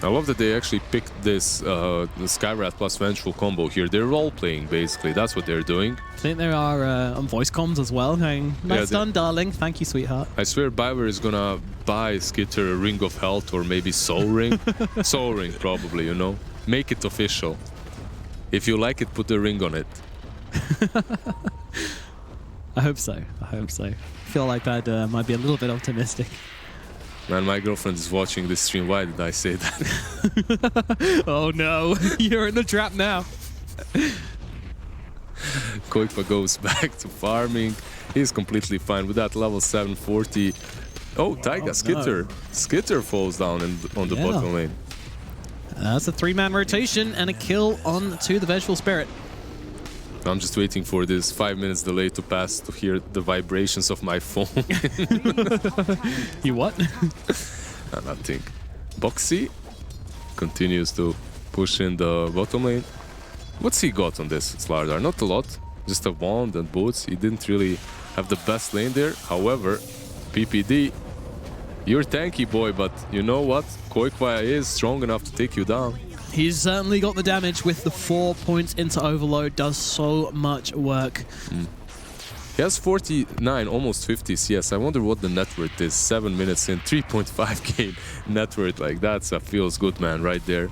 I love that they actually picked this the Skywrath plus Vengeful combo here. They're role-playing, basically. That's what they're doing. I think there are on voice comms as well, going, nice done, darling. Thank you, sweetheart. I swear Biver is gonna buy Skitter a Ring of Health or maybe Soul Ring. Soul Ring, probably, you know? Make it official. If you like it, put the ring on it. I hope so. I hope so. I feel like that might be a little bit optimistic. Man, my girlfriend is watching this stream. Why did I say that? Oh no, you're in the trap now. Koikpa goes back to farming. He's completely fine with that. Level 740. Oh, Taiga, Skitter. No. Skitter falls down on the bottom lane. That's a 3-man rotation and a kill on to the Vengeful Spirit. I'm just waiting for this 5 minutes delay to pass to hear the vibrations of my phone. You what? Nothing. Boxy continues to push in the bottom lane. What's he got on this Slardar? Not a lot. Just a wand and boots. He didn't really have the best lane there. However, PPD, you're tanky, boy, but you know what? Koikpa is strong enough to take you down. He's certainly got the damage with the 4 points into overload. Does so much work. He has 49, almost 50 CS. I wonder what the net worth is. 7 minutes in, 3.5k net worth. Like, that's a feels good man right there.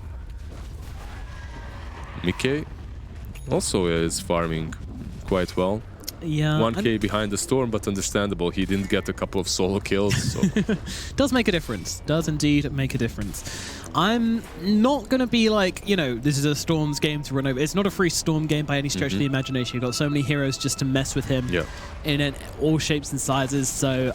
Mickey also is farming quite well. Yeah. 1k behind the storm, but understandable. He didn't get a couple of solo kills. So. Does make a difference. Does indeed make a difference. I'm not going to be like, you know, this is a Storm's game to run over. It's not a free Storm game by any stretch of the imagination. You've got so many heroes just to mess with him in all shapes and sizes. So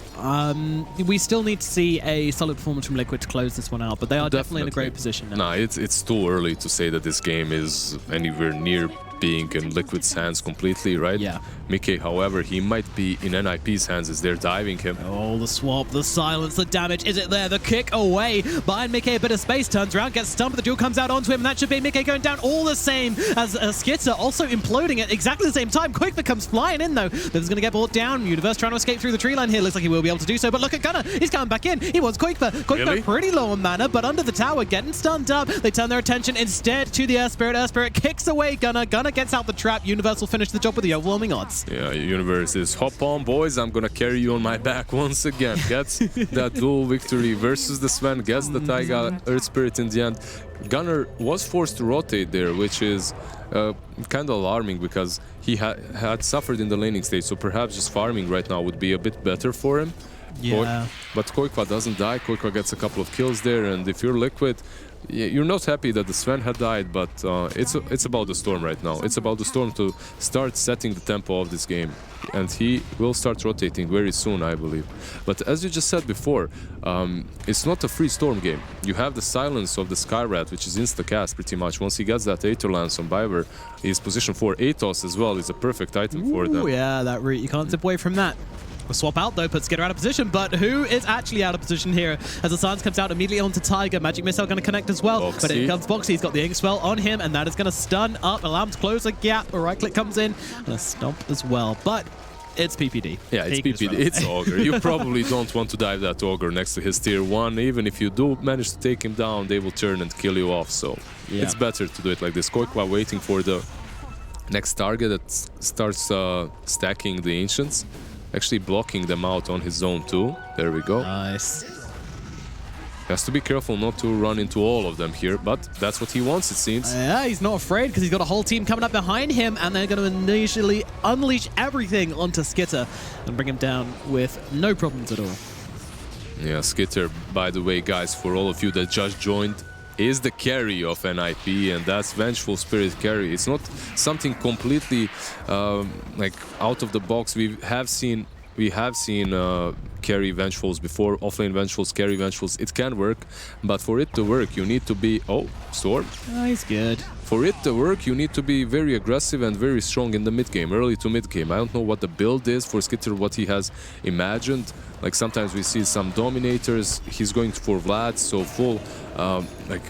we still need to see a solid performance from Liquid to close this one out. But they are definitely in a great position now. Nah, it's too early to say that this game is anywhere near being in Liquid's hands completely, right? Yeah. Mickey, however, he might be in NIP's hands as they're diving him. Oh, the swap, the silence, the damage. Is it there? The kick away. Behind Mickey, a bit of space. Turns around, gets stunned, but the duel comes out onto him. And that should be Mickey going down all the same as Skitter, also imploding at exactly the same time. Koikpa comes flying in, though. Liv's going to get brought down. Universe trying to escape through the tree line here. Looks like he will be able to do so. But look at Gunnar. He's coming back in. He wants Koikpa. Koikpa pretty low on mana, but under the tower, getting stunned up. They turn their attention instead to the Earth Spirit. Earth Spirit kicks away Gunnar. Gunnar gets out the trap. Universe will finish the job with the overwhelming odds. Yeah, Universe is hop on, boys. I'm gonna carry you on my back once again. Gets that duel victory versus the Sven. Gets the Taiga Earth Spirit in the end. Gunnar was forced to rotate there, which is kind of alarming because he had suffered in the laning stage. So perhaps just farming right now would be a bit better for him. Yeah. But Koikpa doesn't die. Koikpa gets a couple of kills there, and if you're Liquid, you're not happy that the Sven had died, but it's about the Storm right now. It's about the Storm to start setting the tempo of this game, and he will start rotating very soon, I believe. But as you just said before, it's not a free Storm game. You have the silence of the Skywrath, which is insta-cast pretty much. Once he gets that Aether Lance on Biver, his position 4 Atos as well is a perfect item for them. Yeah, that route, you can't zip away from that. A swap out though puts Skitter out of position, but who is actually out of position here as the silence comes out immediately onto Tiger. Magic Missile going to connect as well, but in comes Boxy. He's got the Ink Spell on him, and that is going to stun up, allow him to close a gap. A right click comes in and a stomp as well, but it's PPD. Yeah, it's PPD. It's Ogre. You probably don't want to dive that Ogre next to his tier 1. Even if you do manage to take him down, they will turn and kill you off. So it's better to do it like this. Koikpa waiting for the next target that starts stacking the Ancients. Actually blocking them out on his own too. There we go. Nice. Has to be careful not to run into all of them here, but that's what he wants, it seems. Yeah, he's not afraid because he's got a whole team coming up behind him, and they're going to initially unleash everything onto Skitter and bring him down with no problems at all. Yeah, Skitter, by the way, guys, for all of you that just joined, is the carry of NIP, and that's Vengeful Spirit carry. It's not something completely like out of the box. We have seen carry Vengefuls before, offlane Vengefuls, carry Vengefuls. It can work, but for it to work, you need to be... Oh, Storm. Oh, he's good. For it to work, you need to be very aggressive and very strong in the mid-game, early to mid-game. I don't know what the build is for Skitter, what he has imagined. Like, sometimes we see some Dominators. He's going for Vlad, so full, like,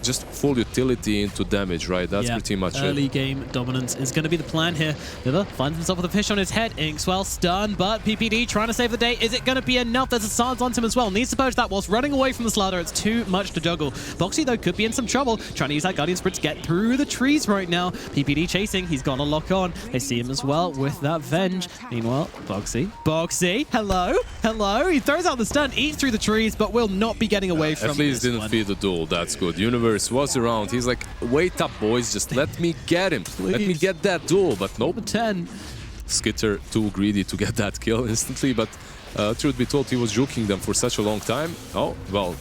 just full utility into damage, right? That's pretty much early it. game dominance is going to be the plan here. River finds himself with a fish on his head. Inkswell stunned, but PPD trying to save the day. Is it going to be enough? There's a silence on him as well. Needs to purge that whilst running away from the Slather. It's too much to juggle. Bo2 though could be in some trouble, trying to use that Guardian Sprint to get through the trees right now. PPD chasing, he's got to lock on. They see him as well with that Venge. Meanwhile, Boxy, hello. He throws out the stun, eats through the trees, but will not be getting away from At least this didn't one. feed the duel. That's good. Universe was around. He's like, wait up, boys. Just let me get him. Let me get that duel. But nope. 10. Skitter too greedy to get that kill instantly. But truth be told, he was juking them for such a long time. Oh, well,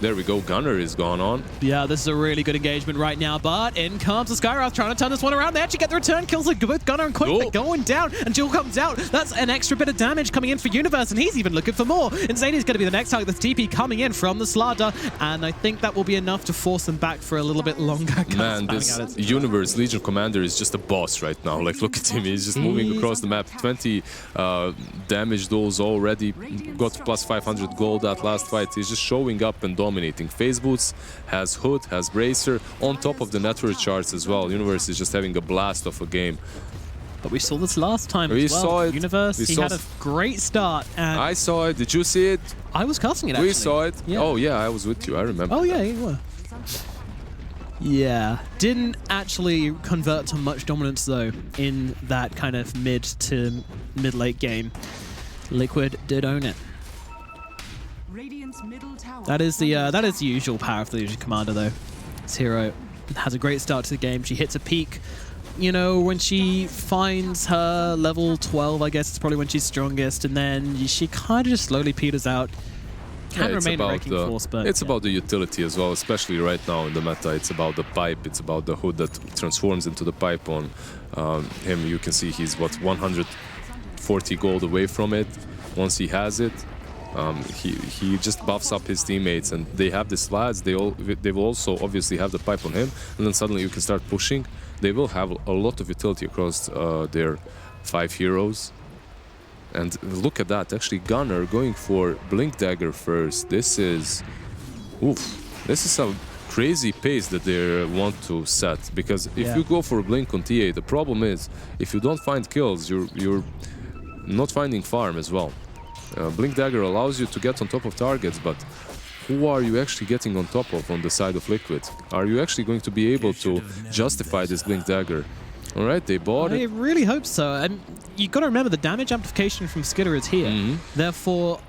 there we go. Gunner is gone on. Yeah, this is a really good engagement right now, but in comes the Skywrath trying to turn this one around. They actually get the return kills with both Gunner and Quick. Oh. They're going down, and Jewel comes out. That's an extra bit of damage coming in for Universe, and he's even looking for more. Insane is going to be the next target. This TP coming in from the Slarda, and I think that will be enough to force them back for a little bit longer. Man, this Universe Legion Commander is just a boss right now. Like, look at him. He's just moving across the map. 20 damage duels already. Got plus 500 gold that last fight. He's just showing up and dominating. Phase Boots, has Hood, has Bracer, on top of the network charts as well. Universe is just having a blast of a game. But we saw this last time We as well. saw it. Universe, We he saw had a great start. And I saw it. Did you see it? I was casting it, actually. We saw it. Yeah. Oh, yeah, I was with you. I remember. Oh, yeah, you were. Yeah, didn't actually convert to much dominance, though, in that kind of mid to mid-late game. Liquid did own it. That is the usual power of the Legion Commander, though. This hero has a great start to the game. She hits a peak, you know, when she finds her level 12, I guess it's probably when she's strongest, and then she kind of just slowly peters out. Can remain a breaking force, but it's about the utility as well, especially right now in the meta. It's about the pipe. It's about the Hood that transforms into the pipe on him. You can see he's, what, 140 gold away from it. Once he has it, he just buffs up his teammates, and they have the slads. They will also obviously have the pipe on him, and then suddenly you can start pushing. They will have a lot of utility across their 5 heroes. And look at that, actually Gunner going for Blink Dagger first. This is a crazy pace that they want to set, because if you go for Blink on TA, the problem is if you don't find kills, you're not finding farm as well. Blink Dagger allows you to get on top of targets, but who are you actually getting on top of on the side of Liquid? Are you actually going to be able to justify this Blink Dagger? All right, they bought it. I really hope so. And you've got to remember the damage amplification from Skitter is here. Therefore,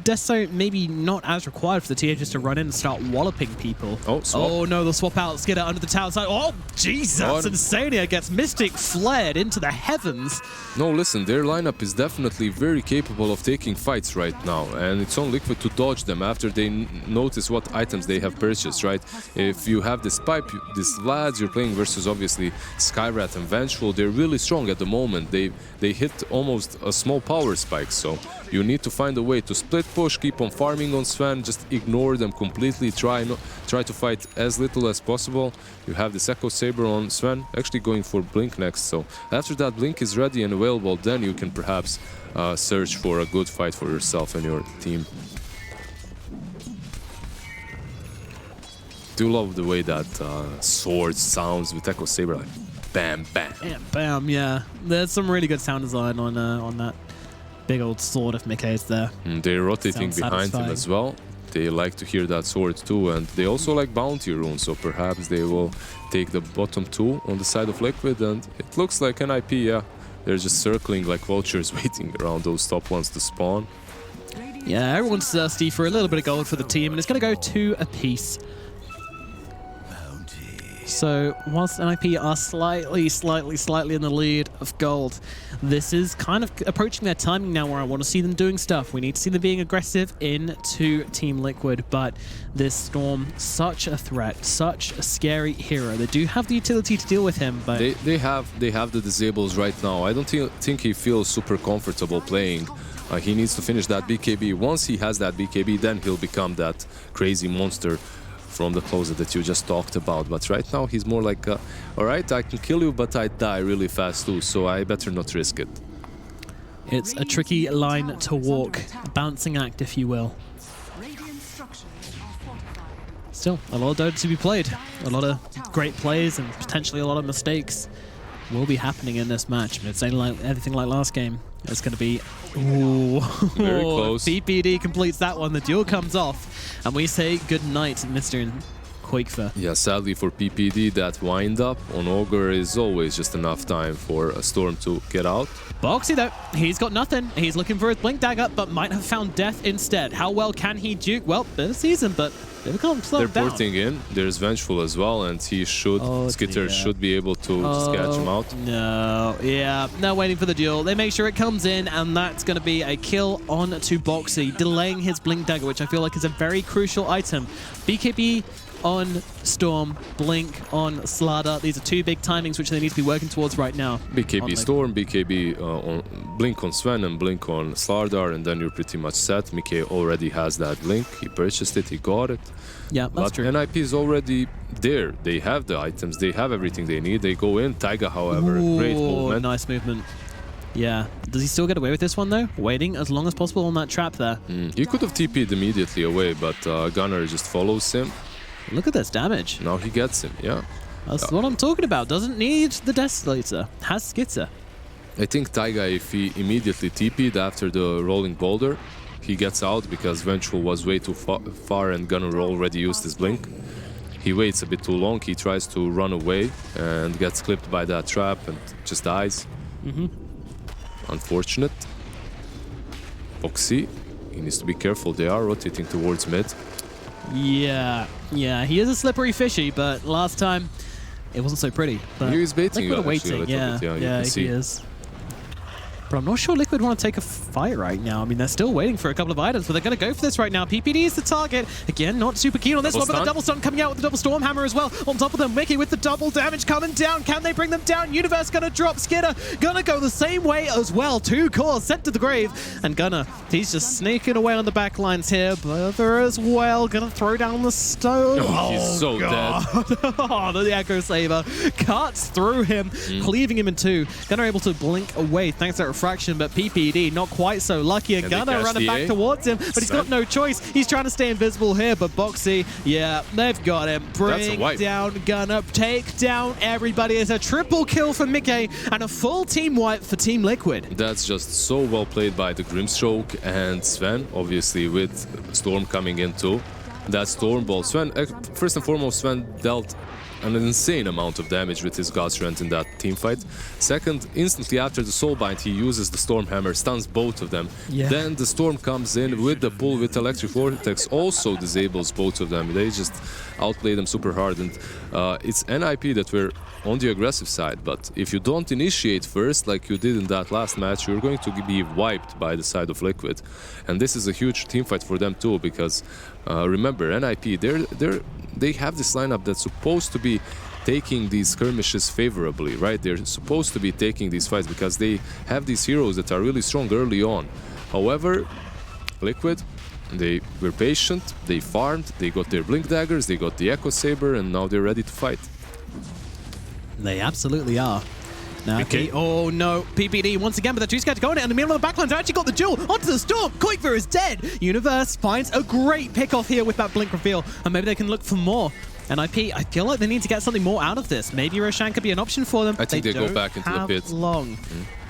Deso maybe not as required for the TA just to run in and start walloping people. Oh no, they'll swap out Skitter under the tower side. Oh, Jesus! Insania gets Mystic flared into the heavens. No, listen, their lineup is definitely very capable of taking fights right now, and it's on Liquid to dodge them after they notice what items they have purchased, right? If you have this pipe, these lads you're playing versus obviously Skywrath and Vengeful, they're really strong at the moment. They hit almost a small power spike, so you need to find a way to split push, keep on farming on Sven, just ignore them completely, try to fight as little as possible. You have this Echo Saber on Sven, actually going for Blink next, so after that Blink is ready and available, then you can perhaps search for a good fight for yourself and your team. Do love the way that sword sounds with Echo Saber, like bam, bam. Bam, bam, yeah. There's some really good sound design on that big old sword of Mickey's there. They're rotating behind him as well. They like to hear that sword too, and they also like bounty runes, so perhaps they will take the bottom 2 on the side of Liquid, and it looks like an IP, yeah. They're just circling like vultures waiting around those top ones to spawn. Yeah, everyone's thirsty for a little bit of gold for the team, and it's going to go 2 apiece. So, whilst NIP are slightly in the lead of gold, this is kind of approaching their timing now where I want to see them doing stuff. We need to see them being aggressive into Team Liquid, but this Storm, such a threat, such a scary hero. They do have the utility to deal with him, but... They have the disables right now. I don't think he feels super comfortable playing. He needs to finish that BKB. Once he has that BKB, then he'll become that crazy monster from the closet that you just talked about. But right now he's more like, alright, I can kill you, but I die really fast too, so I better not risk it. It's a tricky line to walk, a balancing act, if you will. Still, a lot of Dota to be played. A lot of great plays and potentially a lot of mistakes will be happening in this match. But it's anything like last game. It's going to be... Ooh. Very close. PPD completes that one. The duel comes off. And we say good night, Mr. Quakefer. Yeah, sadly for PPD, that wind-up on Ogre is always just enough time for a Storm to get out. Bo2 though, he's got nothing. He's looking for his Blink Dagger, but might have found death instead. How well can he duke? Well, bit of season, but they can't slow They're down. porting in. There's Vengeful as well, and he should, Skitter should be able to just catch him out. No, yeah, no, waiting for the duel. They make sure it comes in, and that's going to be a kill on to Bo2, delaying his Blink Dagger, which I feel like is a very crucial item. BKB on Storm, Blink on Slardar. These are two big timings which they need to be working towards right now. BKB Storm, BKB on Blink on Sven and Blink on Slardar, and then you're pretty much set. Mike already has that Blink. He purchased it, he got it. Yeah, that's true. NIP is already there. They have the items, they have everything they need. They go in. Taiga, however, great movement. Nice movement. Yeah. Does he still get away with this one, though? Waiting as long as possible on that trap there. He could have TP'd immediately away, but Gunnar just follows him. Look at this damage. Now he gets him, yeah. That's what I'm talking about. Doesn't need the Desolator. Has Skitzer. I think Taiga, if he immediately TP'd after the rolling boulder, he gets out because Vengeful was way too far and Gunnar already used his Blink. He waits a bit too long, he tries to run away and gets clipped by that trap and just dies. Unfortunate. Bo2, he needs to be careful. They are rotating towards mid. Yeah, he is a slippery fishy, but last time it wasn't so pretty. But he was baiting you waiting. a little bit, yeah, you can see. He is. But I'm not sure Liquid want to take a fight right now. I mean, they're still waiting for a couple of items, but they're going to go for this right now. PPD is the target. Again, not super keen on this one, but the double stun coming out with the double Storm Hammer as well. On top of them, Mickey with the double damage coming down. Can they bring them down? Universe going to drop. Skitter going to go the same way as well. 2 cores sent to the grave. And Gunnar, he's just sneaking away on the back lines here. Blither as well. Going to throw down the stone. He's so dead. The Echo Saber cuts through him, cleaving him in 2. Gunnar able to blink away thanks to that refraction, but PPD not quite so lucky. And Gunnar running back towards him, but he's got no choice. He's trying to stay invisible here, but Bo2, yeah, they've got him. Bring down Gunnar, take down everybody. It's a triple kill for Mickey and a full team wipe for Team Liquid. That's just so well played by the Grimstroke and Sven, obviously with Storm coming in too. That Storm Ball. Sven, first and foremost, Sven dealt an insane amount of damage with his God's Rent in that team fight. Second, instantly after the Soulbind, he uses the Storm Hammer, stuns both of them. Yeah. Then the Storm comes in with the pull with Electric Vortex, also disables both of them. They just outplay them super hard, and it's NIP that were on the aggressive side, but if you don't initiate first, like you did in that last match, you're going to be wiped by the side of Liquid. And this is a huge team fight for them too, because remember, NIP, they have this lineup that's supposed to be taking these skirmishes favorably, right? They're supposed to be taking these fights because they have these heroes that are really strong early on. However, Liquid, they were patient, they farmed, they got their Blink Daggers, they got the Echo Saber, and now they're ready to fight. They absolutely are. Now, oh no, PPD once again, but they're too scared to go in it in the middle of the backlines. They actually got the duel onto the Storm. Quakefer is dead. Universe finds a great pick off here with that Blink reveal, and maybe they can look for more. NIP, I feel like they need to get something more out of this. Maybe Roshan could be an option for them. I think they go back into the pit. Long.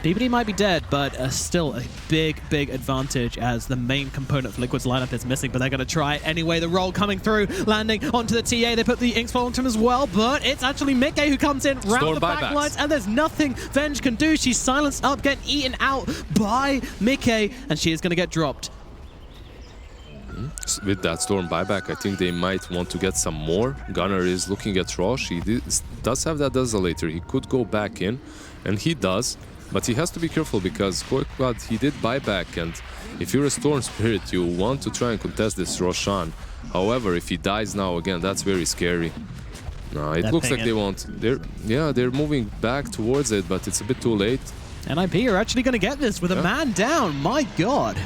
PPD might be dead, but still a big, big advantage as the main component for Liquid's lineup is missing, but they're going to try it anyway. The roll coming through, landing onto the TA. They put the Ink Spell onto him as well, but it's actually Mickey who comes in round the back lines, and there's nothing Venge can do. She's silenced up, getting eaten out by Mickey, and she is going to get dropped. With that Storm buyback, I think they might want to get some more. Gunnar is looking at Rosh. He does have that Desolator. He could go back in, and he does. But he has to be careful because Quakequad, he did buyback, and if you're a Storm Spirit, you want to try and contest this Roshan. However, if he dies now again, that's very scary. No, it looks like they won't. They're moving back towards it, but it's a bit too late. NIP are actually going to get this with a man down. My God.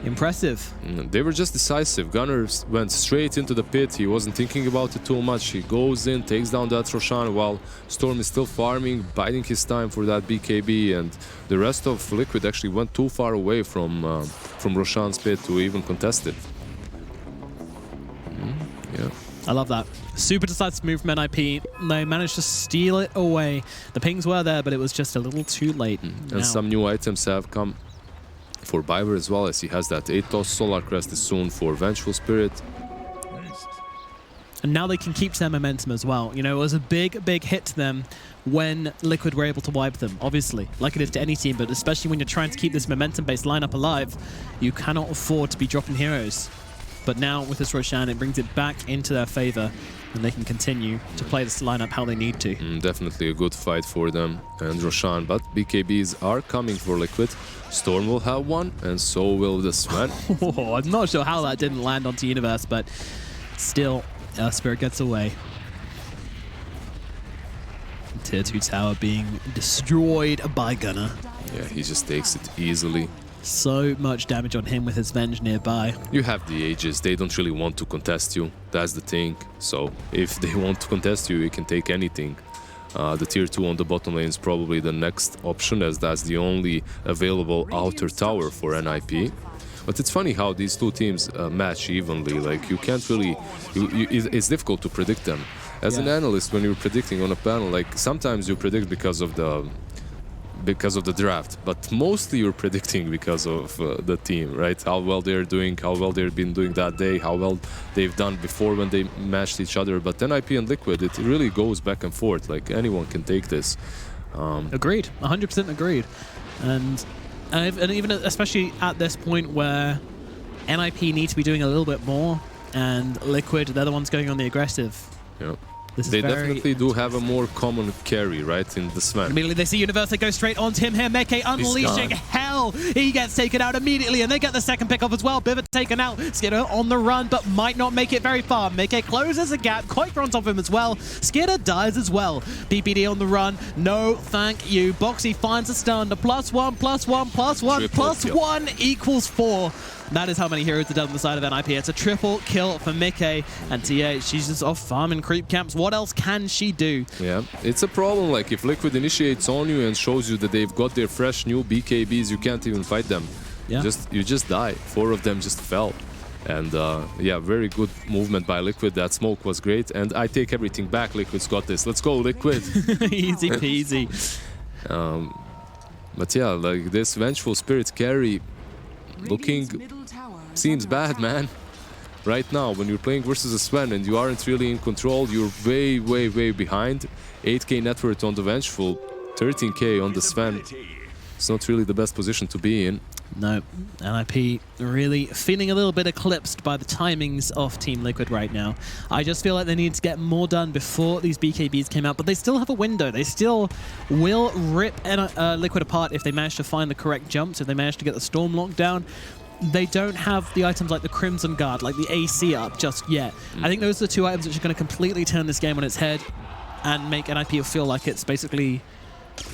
Impressive. They were just decisive. Gunnar went straight into the pit. He wasn't thinking about it too much. He goes in, takes down that Roshan while Storm is still farming, biding his time for that BKB, and the rest of Liquid actually went too far away from Roshan's pit to even contest it. Yeah. I love that. Super decisive move from NIP. They managed to steal it away. The pings were there, but it was just a little too late. And some new items have come for Byver as well, as he has that 8-toss Solar Crest is soon for Vengeful Spirit. And now they can keep their momentum as well. You know, it was a big, big hit to them when Liquid were able to wipe them, obviously, like it is to any team, but especially when you're trying to keep this momentum-based lineup alive, you cannot afford to be dropping heroes. But now with this Roshan, it brings it back into their favor, and they can continue to play this lineup how they need to. Definitely a good fight for them and Roshan, but BKBs are coming for Liquid. Storm will have one, and so will the Sven. Oh, I'm not sure how that didn't land onto Universe, but still, Spirit gets away. Tier 2 tower being destroyed by Gunnar. Yeah, he just takes it easily. So much damage on him with his Venge nearby. You have the Aegis, they don't really want to contest you, that's the thing. So if they want to contest you, you can take anything. The tier 2 on the bottom lane is probably the next option, as that's the only available outer tower for NIP. But it's funny how these two teams match evenly. Like, you can't really... it's difficult to predict them. As an analyst, when you're predicting on a panel, like, sometimes you predict because of the draft, but mostly you're predicting because of the team, right? How well they're doing, how well they've been doing that day, how well they've done before when they matched each other. But NIP and Liquid, it really goes back and forth. Like, anyone can take this. Agreed, 100% agreed. And even especially at this point where NIP need to be doing a little bit more, and Liquid, they're the ones going on the aggressive. Yeah. They definitely do have a more common carry, right, in the Sven. Immediately they see Universe, they go straight onto him here. Meke unleashing hell. He gets taken out immediately, and they get the second pick off as well. Bivot taken out. Skidder on the run, but might not make it very far. Meke closes a gap, quite on top of him as well. Skidder dies as well. PPD on the run. No, thank you. Boxy finds a stun. The +1, +1, +1, +1 equals 4. That is how many heroes are done on the side of NIP. It's a triple kill for Meke, and TA, she's just off farming creep camps. What else can she do? Yeah, it's a problem. Like, if Liquid initiates on you and shows you that they've got their fresh new BKBs, you can't even fight them. Yeah. You just die. 4 of them just fell. And yeah, very good movement by Liquid. That smoke was great, and I take everything back. Liquid's got this. Let's go, Liquid. Easy peasy. But yeah, like, this Vengeful Spirit carry seems bad, man. Right now, when you're playing versus a Sven and you aren't really in control, you're way, way, way behind. 8k net worth on the Vengeful, 13k on the Sven. It's not really the best position to be in. No, NIP really feeling a little bit eclipsed by the timings of Team Liquid right now. I just feel like they need to get more done before these BKBs came out, but they still have a window. They still will rip Liquid apart if they manage to find the correct jumps, if they manage to get the Storm locked down. They don't have the items like the Crimson Guard, like the AC up just yet. I think those are the 2 items which are going to completely turn this game on its head and make NIP feel like it's basically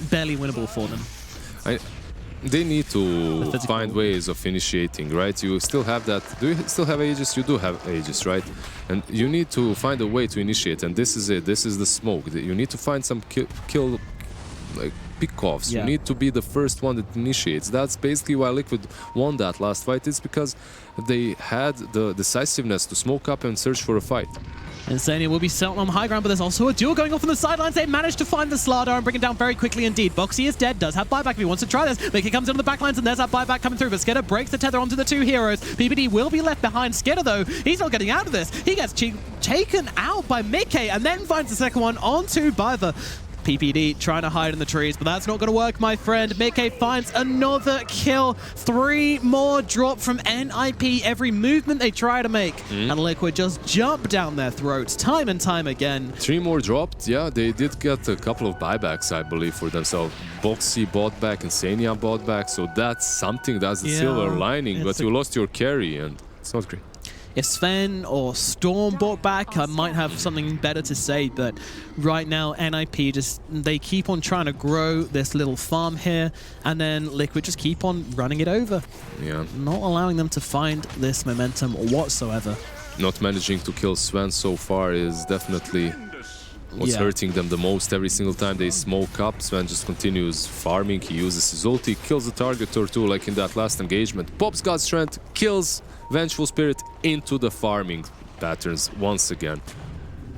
barely winnable for them. They need to find ways of initiating, right? You still have that. Do you still have Aegis? You do have Aegis, right? And you need to find a way to initiate, and this is it. This is the smoke. You need to find some kill like pick-offs. You need to be the first one that initiates. That's basically why Liquid won that last fight. It's because they had the decisiveness to smoke up and search for a fight. Insania will be set on high ground, but there's also a duel going off on the sidelines. They managed to find the Slardar and bring it down very quickly indeed. Boxy is dead, does have buyback if he wants to try this. Mickey comes into the backlines, and there's that buyback coming through, but Skidder breaks the tether onto the 2 heroes. PPD will be left behind. Skidder, though, he's not getting out of this. He gets taken out by Mickey and then finds the second one onto Byver. PPD trying to hide in the trees, but that's not going to work, my friend. Mickey finds another kill. 3 more drop from NIP every movement they try to make. And Liquid just jump down their throats time and time again. 3 more dropped. Yeah, they did get a couple of buybacks, I believe, for themselves. Boxy bought back, Insania bought back, so that's something, that's the silver lining, but you lost your carry, and it's not great. If Sven or Storm bought back, I might have something better to say, but right now NIP they keep on trying to grow this little farm here, and then Liquid just keep on running it over. Yeah. Not allowing them to find this momentum whatsoever. Not managing to kill Sven so far is definitely what's hurting them the most. Every single time they smoke up, Sven just continues farming. He uses his ulti, kills a target or 2, like in that last engagement. Pops God's Strength, kills Vengeful Spirit into the farming. patterns once again.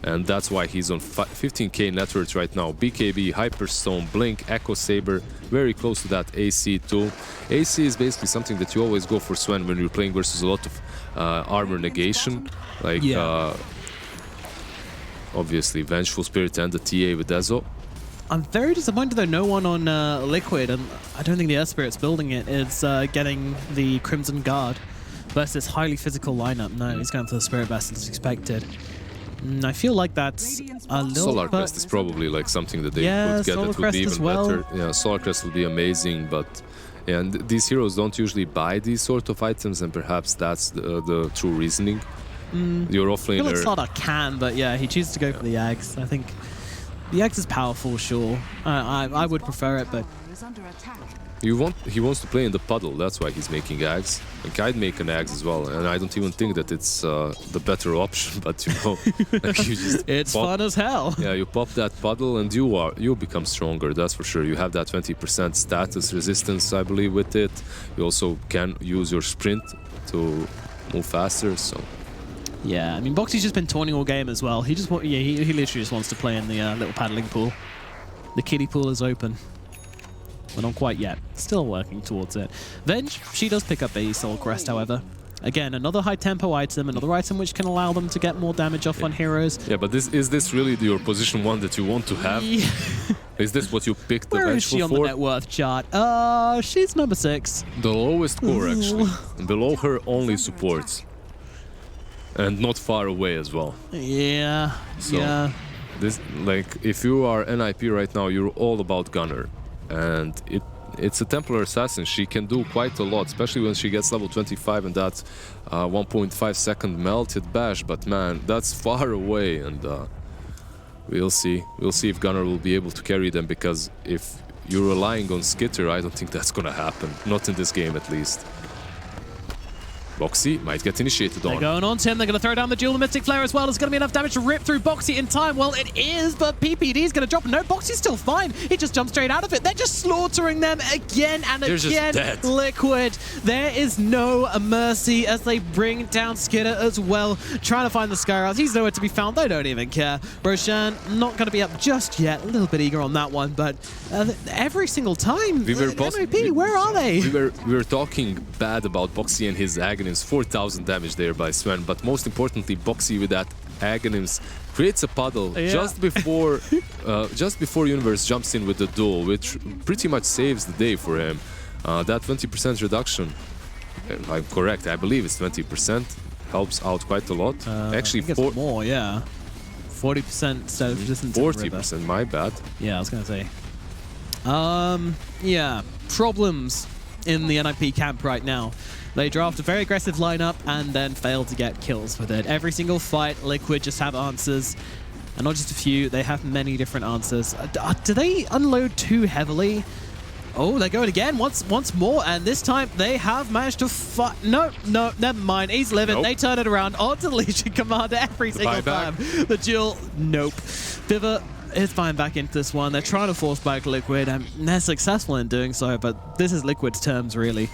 And that's why he's on 15k net worth right now. BKB, Hyperstone, Blink, Echo Saber, very close to that AC too. AC is basically something that you always go for, Sven, when you're playing versus a lot of armor negation. Like, obviously, Vengeful Spirit and the TA with Ezo. I'm very disappointed though no one on Liquid, and I don't think the Earth Spirit's building it, is getting the Crimson Guard versus this highly physical lineup. No, he's going for the Spirit Vessel as expected. I feel like that's a little Solar Crest is probably like something that they could get that would be even better. Yeah, Solar Crest would be amazing, but and these heroes don't usually buy these sort of items, and perhaps that's the true reasoning. Your offlaner... I feel like Slaughter can, but yeah, he chooses to go for the Ags. I think the Ags is powerful, sure. I would prefer it, but... He wants to play in the puddle, that's why he's making Ags. Like, I'd make an Ags as well, and I don't even think that it's the better option, but you know, like you just it's fun as hell. Yeah, you pop that puddle and you become stronger, that's for sure. You have that 20% status resistance, I believe, with it. You also can use your sprint to move faster, so... Yeah, I mean, Boxy's just been taunting all game as well. He literally just wants to play in the little paddling pool. The kiddie pool is open. But not quite yet. Still working towards it. Venge, she does pick up a Soul Crest, however. Again, another high-tempo item, another item which can allow them to get more damage off on heroes. Yeah, but is this really your position 1 that you want to have? Yeah. Is this what you picked the Where Vengeful is she on for? the net worth chart? She's number 6. The lowest core, actually. Below her, only supports. And not far away as well. Yeah, so yeah. This, like, if you are NIP right now, you're all about Gunner. And it's a Templar Assassin. She can do quite a lot, especially when she gets level 25 and that 1.5 second melted bash. But man, that's far away, and we'll see. We'll see if Gunner will be able to carry them, because if you're relying on Skitter, I don't think that's gonna happen. Not in this game, at least. Boxy might get initiated on. They're going on to him. They're going to throw down the dual Mystic Flare as well. There's going to be enough damage to rip through Boxy in time. Well, it is, but PPD is going to drop. No, Boxy's still fine. He just jumped straight out of it. They're just slaughtering them again and They're again. Just dead. Liquid. There is no mercy as they bring down Skitter as well. Trying to find the Skyraz. He's nowhere to be found. They don't even care. Roshan not going to be up just yet. A little bit eager on that one, but every single time, MIP, where are they? We were talking bad about Boxy and his Aghanim's. 4,000 damage there by Sven, but most importantly, Boxy with that Aghanim's creates a puddle just before Universe jumps in with the duel, which pretty much saves the day for him. That 20% reduction, if I'm correct, I believe it's 20%, helps out quite a lot. Actually, I think it's more, yeah. 40% status resistance. 40%, my bad. Yeah, I was gonna say. Yeah, problems in the NIP camp right now. They draft a very aggressive lineup and then fail to get kills with it. Every single fight, Liquid just have answers. And not just a few, they have many different answers. Do they unload too heavily? Oh, they're going again once more, and this time they have managed to fight. No, never mind. He's living. Nope. They turn it around onto the Legion Commander every single time. The duel, nope. Biver is fine back into this one. They're trying to force back Liquid, and they're successful in doing so, but this is Liquid's terms, really.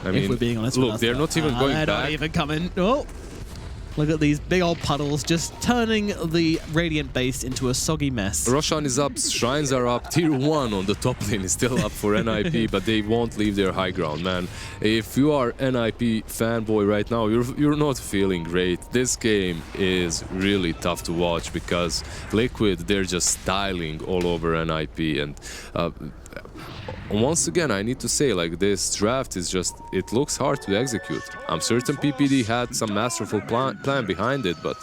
I mean, if we're being honest with us. Look, they're not even going back. They're not even coming. Oh. Look at these big old puddles just turning the Radiant base into a soggy mess. Roshan is up, Shrines are up, Tier 1 on the top lane is still up for NIP, but they won't leave their high ground, man. If you are NIP fanboy right now, you're not feeling great. This game is really tough to watch because Liquid, they're just styling all over NIP, and once again, I need to say, like, this draft is just, it looks hard to execute. I'm certain PPD had some masterful plan behind it, but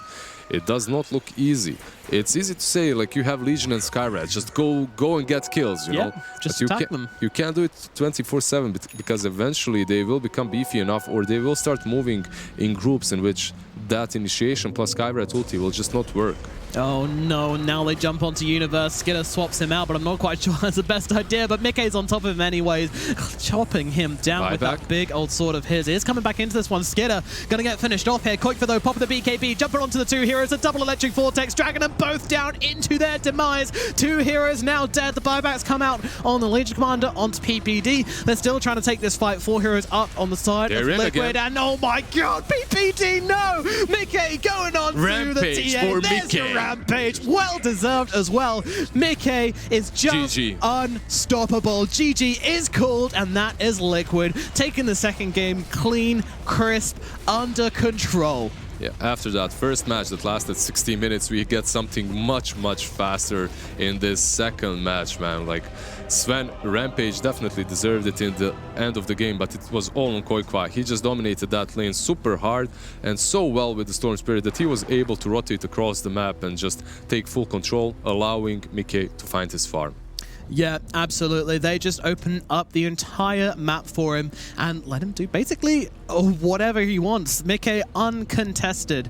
it does not look easy. It's easy to say, like, you have Legion and Skyrad, just go and get kills, you know? Just attack them. You can't do it 24/7 because eventually they will become beefy enough, or they will start moving in groups in which that initiation plus Skyrad ulti will just not work. Oh no, now they jump onto Universe. Skitter swaps him out, but I'm not quite sure that's the best idea. But Mickey's on top of him anyways, chopping him down with that big old sword of his. He is coming back into this one. Skitter gonna get finished off here. Koikfa though, pop of the BKB, jumper onto the two heroes. heroes, a double electric vortex, dragging them both down into their demise. 2 heroes now dead. The buybacks come out on the Legion Commander onto PPD. They're still trying to take this fight. 4 heroes up on the side of Liquid, and oh my god, PPD, no! Mickey going on through the TA. There's the rampage. Well deserved as well. Mickey is just unstoppable. GG is called, and that is Liquid taking the second game clean, crisp, under control. Yeah, after that first match that lasted 60 minutes, we get something much faster in this second match, man. Like, Sven Rampage definitely deserved it in the end of the game, but it was all on Koikwa. He just dominated that lane super hard and so well with the Storm Spirit that he was able to rotate across the map and just take full control, allowing Mickey to find his farm. Yeah, absolutely. They just open up the entire map for him and let him do basically whatever he wants. Mickey uncontested.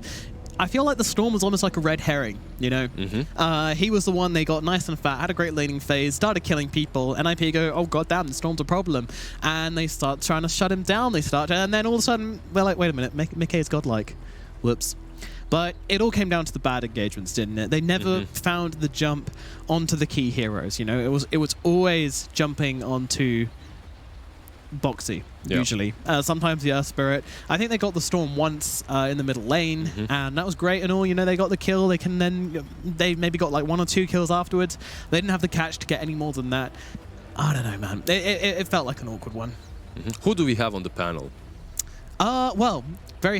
I feel like the Storm was almost like a red herring, you know? He was the one they got nice and fat, had a great laning phase, started killing people, and IP go, oh goddamn, the Storm's a problem. And they start trying to shut him down, and then all of a sudden, we're like, wait a minute, Mickey is godlike. Whoops. But it all came down to the bad engagements, didn't it? They never found the jump onto the key heroes, you know? It was always jumping onto Boxy, usually. Sometimes the Earth Spirit. I think they got the Storm once in the middle lane, and that was great and all. You know, they got the kill. They maybe got like 1 or 2 kills afterwards. They didn't have the catch to get any more than that. I don't know, man. It felt like an awkward one. Who do we have on the panel? Well, very